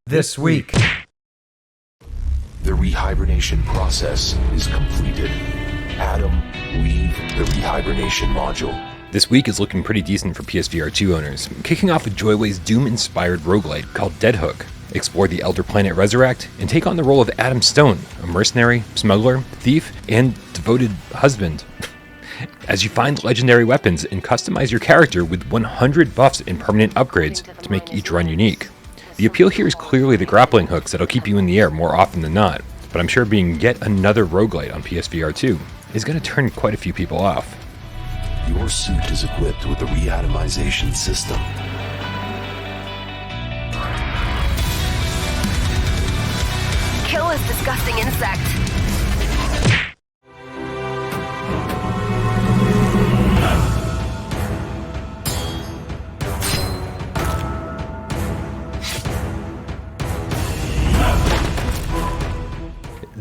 This week. The rehibernation process is completed. Adam, leave the rehibernation module. This week is looking pretty decent for PSVR2 owners, kicking off with Joyway's Doom-inspired roguelite called Deadhook. Explore the Elder Planet Resurrect, and take on the role of Adam Stone, a mercenary, smuggler, thief, and devoted husband. As you find legendary weapons and customize your character with 100 buffs and permanent upgrades to make each run unique. The appeal here is clearly the grappling hooks that'll keep you in the air more often than not, but I'm sure being yet another roguelite on PSVR2 is going to turn quite a few people off. Your suit is equipped with a reatomization system. Kill this disgusting insect.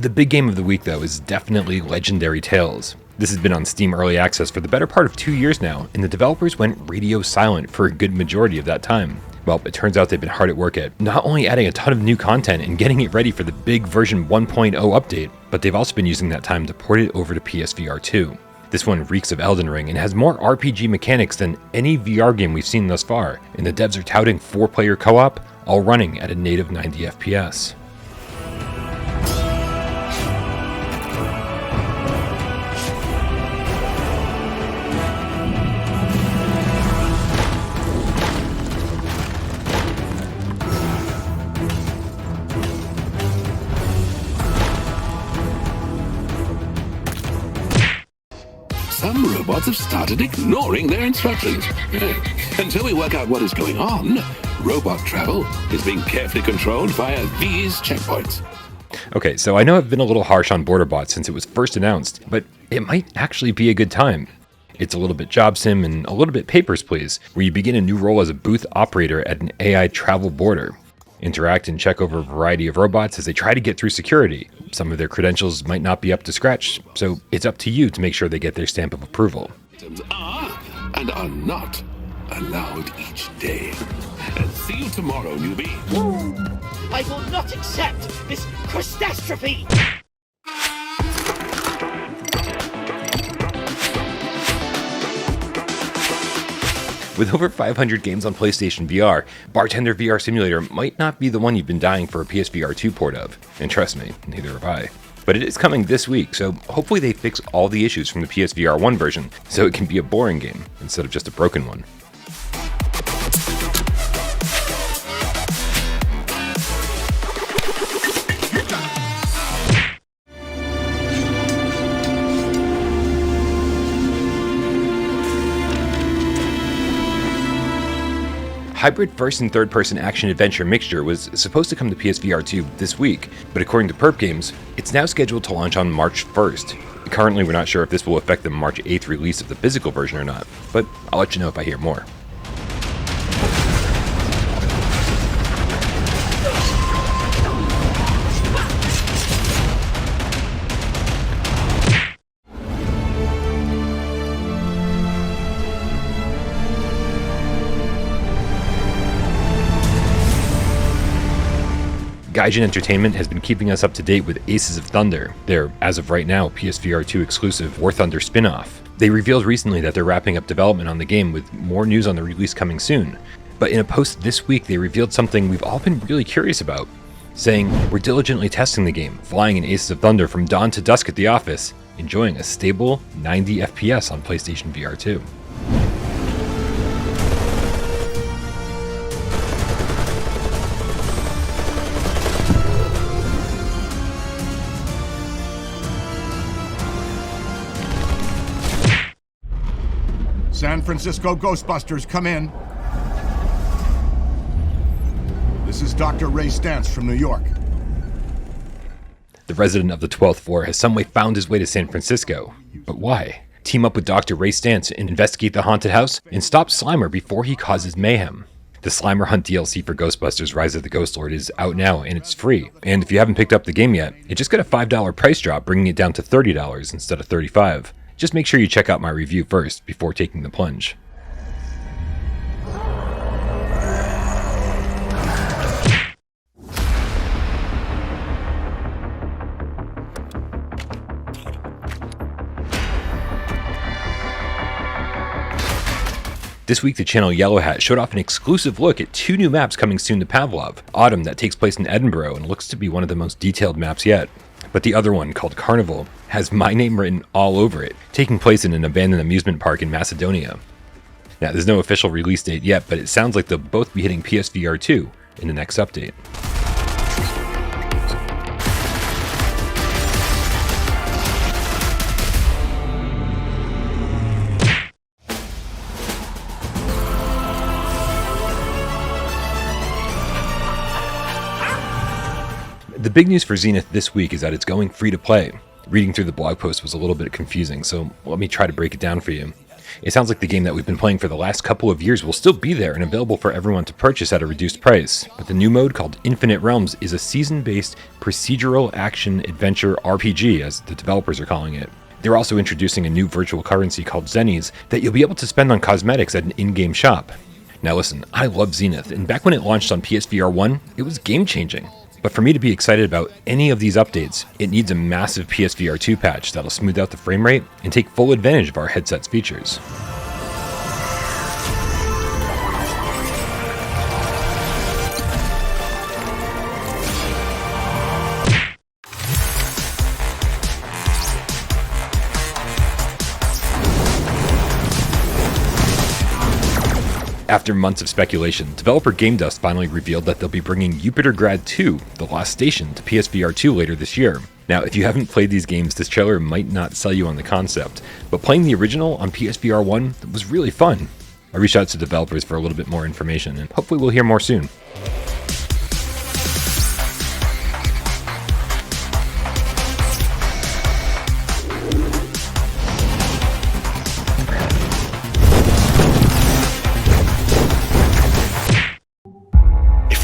The big game of the week, though, is definitely Legendary Tales. This has been on Steam Early Access for the better part of 2 years now, and the developers went radio silent for a good majority of that time. Well, it turns out they've been hard at work at not only adding a ton of new content and getting it ready for the big version 1.0 update, but they've also been using that time to port it over to PSVR2. This one reeks of Elden Ring and has more RPG mechanics than any VR game we've seen thus far, and the devs are touting 4-player co-op, all running at a native 90 FPS. Some robots have started ignoring their instructions. Until we work out what is going on, robot travel is being carefully controlled via these checkpoints. Okay, so I know I've been a little harsh on BorderBot since it was first announced, but it might actually be a good time. It's a little bit job sim and a little bit Papers, Please, where you begin a new role as a booth operator at an AI travel border. Interact and check over a variety of robots as they try to get through security. Some of their credentials might not be up to scratch, so it's up to you to make sure they get their stamp of approval. Items are and are not allowed each day. And see you tomorrow, newbie. I will not accept this catastrophe! With over 500 games on PlayStation VR, Bartender VR Simulator might not be the one you've been dying for a PSVR2 port of. And trust me, neither have I. But it is coming this week, so hopefully they fix all the issues from the PSVR 1 version, so it can be a boring game, instead of just a broken one. Hybrid first and third person action adventure mixture was supposed to come to PSVR2 this week, but according to Perp Games, it's now scheduled to launch on March 1st. Currently, we're not sure if this will affect the March 8th release of the physical version or not, but I'll let you know if I hear more. Gaijin Entertainment has been keeping us up to date with Aces of Thunder, their, as of right now, PSVR2 exclusive War Thunder spin-off. They revealed recently that they're wrapping up development on the game with more news on the release coming soon. But in a post this week, they revealed something we've all been really curious about, saying, "We're diligently testing the game, flying in Aces of Thunder from dawn to dusk at the office, enjoying a stable 90 FPS on PlayStation VR2. San Francisco Ghostbusters, come in. This is Dr. Ray Stantz from New York. The resident of the 12th floor has some way found his way to San Francisco. But why? Team up with Dr. Ray Stantz and investigate the haunted house and stop Slimer before he causes mayhem. The Slimer Hunt DLC for Ghostbusters Rise of the Ghost Lord is out now and it's free. And if you haven't picked up the game yet, it just got a $5 price drop, bringing it down to $30 instead of $35. Just make sure you check out my review first before taking the plunge. This week, the channel Yellow Hat showed off an exclusive look at 2 new maps coming soon to PAVLOV. Autumn, that takes place in Edinburgh and looks to be one of the most detailed maps yet. But the other one, called Carnival, has my name written all over it, taking place in an abandoned amusement park in Macedonia. Now, there's no official release date yet, but it sounds like they'll both be hitting PSVR2 in the next update. The big news for Zenith this week is that it's going free to play. Reading through the blog post was a little bit confusing, so let me try to break it down for you. It sounds like the game that we've been playing for the last couple of years will still be there and available for everyone to purchase at a reduced price, but the new mode called Infinite Realms is a season-based procedural action adventure RPG, as the developers are calling it. They're also introducing a new virtual currency called ZENITH that you'll be able to spend on cosmetics at an in-game shop. Now listen, I love Zenith, and back when it launched on PSVR1, it was game-changing. But for me to be excited about any of these updates, it needs a massive PSVR2 patch that'll smooth out the frame rate and take full advantage of our headset's features. After months of speculation, developer Game Dust finally revealed that they'll be bringing YUPITERGRAD 2, The Lost Station, to PSVR2 later this year. Now, if you haven't played these games, this trailer might not sell you on the concept, but playing the original on PSVR1 was really fun. I reached out to developers for a little bit more information, and hopefully we'll hear more soon.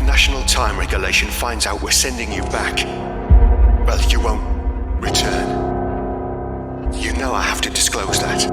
National time regulation finds out we're sending you back, well, you won't return. You know I have to disclose that.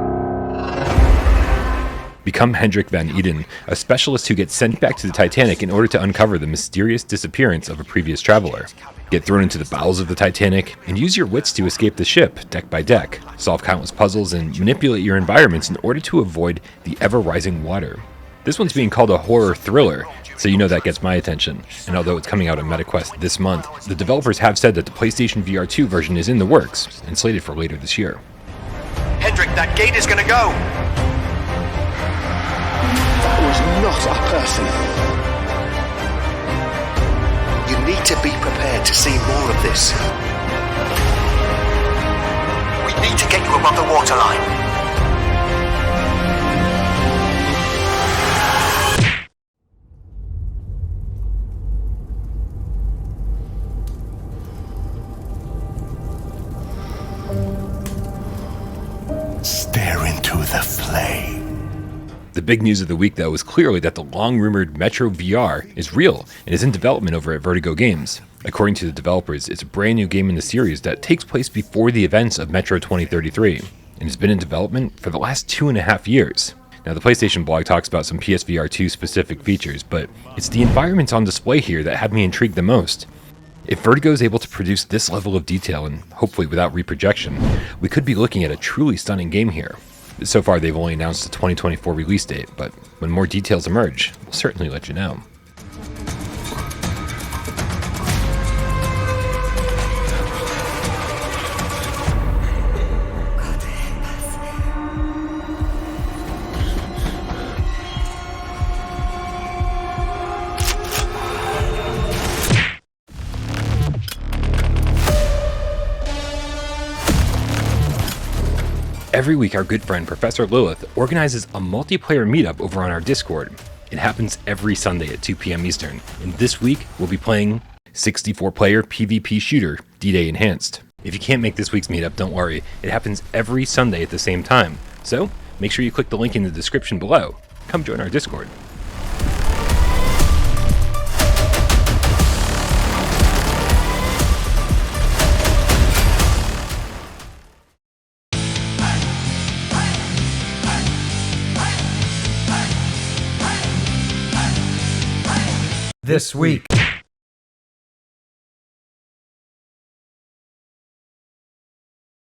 Become Hendrik Van Eden, a specialist who gets sent back to the Titanic in order to uncover the mysterious disappearance of a previous traveler. Get thrown into the bowels of the Titanic, and use your wits to escape the ship, deck by deck, solve countless puzzles, and manipulate your environments in order to avoid the ever-rising water. This one's being called a horror thriller, so you know that gets my attention, and although it's coming out on MetaQuest this month, the developers have said that the PlayStation VR2 version is in the works, and slated for later this year. Hendrik, that gate is gonna go! That was not a person. You need to be prepared to see more of this. We need to get you above the waterline. Stare into the flame. The big news of the week, though, is clearly that the long-rumored Metro VR is real and is in development over at Vertigo Games. According to the developers, it's a brand new game in the series that takes place before the events of Metro 2033, and has been in development for the last 2.5 years. Now, the PlayStation blog talks about some PSVR2 specific features, but it's the environments on display here that have me intrigued the most. If Vertigo is able to produce this level of detail, and hopefully without reprojection, we could be looking at a truly stunning game here. So far, they've only announced a 2024 release date, but when more details emerge, we'll certainly let you know. Every week, our good friend Professor Lilith organizes a multiplayer meetup over on our Discord. It happens every Sunday at 2 p.m. Eastern, and this week we'll be playing 64-player PvP shooter D-Day Enhanced. If you can't make this week's meetup, don't worry, it happens every Sunday at the same time. So, make sure you click the link in the description below. Come join our Discord. This week